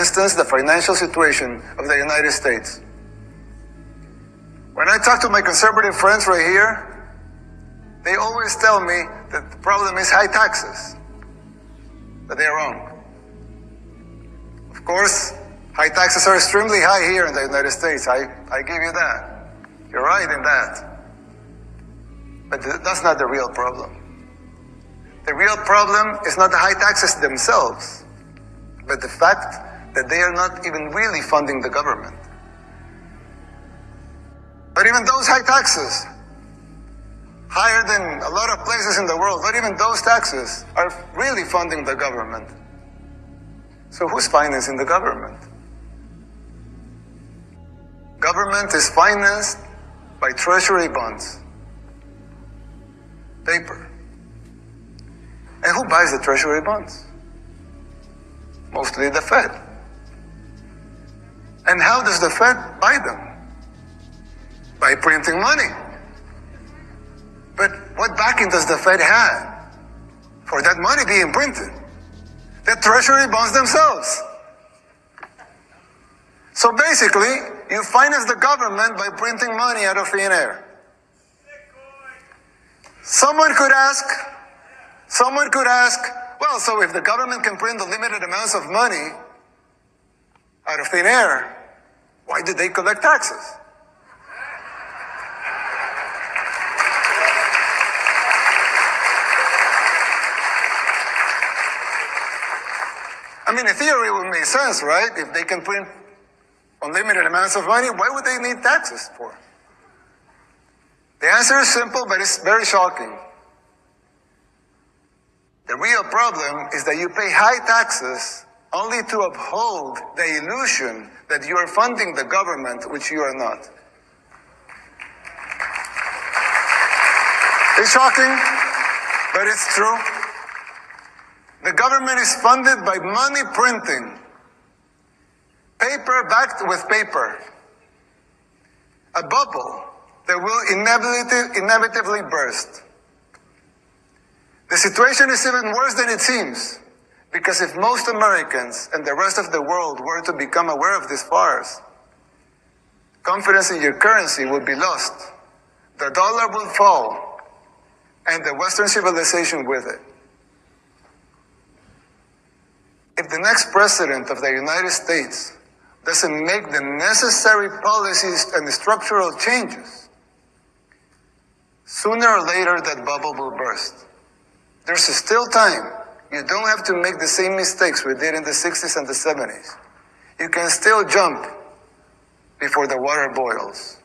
instance, the financial situation of the United States. When I talk to my conservative friends right here, they always tell me that the problem is high taxes, but they're wrong. Of course, high taxes are extremely high here in the United States. I give you that. You're right in that. But that's not the real problem. The real problem is not the high taxes themselves, but the fact that they are not even really funding the government. But even those high taxes, higher than a lot of places in the world, but even those taxes are really funding the government. So who's financing the government? Government is financed by treasury bonds, paper. And who buys the treasury bonds? Mostly the Fed. And how does the Fed buy them? By printing money. But what backing does the Fed have for that money being printed? The treasury bonds themselves. So basically, you finance the government by printing money out of thin air. Someone could ask, well, so if the government can print unlimited amounts of money out of thin air, why do they collect taxes? I mean, in theory, it would make sense, right? If they can print unlimited amounts of money, why would they need taxes for? The answer is simple, but it's very shocking. The real problem is that you pay high taxes only to uphold the illusion that you are funding the government, which you are not. It's shocking, but it's true. The government is funded by money printing, paper backed with paper, a bubble that will inevitably burst. The situation is even worse than it seems, because if most Americans and the rest of the world were to become aware of this farce, confidence in your currency would be lost, the dollar will fall, and the Western civilization with it. If the next president of the United States doesn't make the necessary policies and structural changes, sooner or later that bubble will burst. There's still time. You don't have to make the same mistakes we did in the 60s and the 70s. You can still jump before the water boils.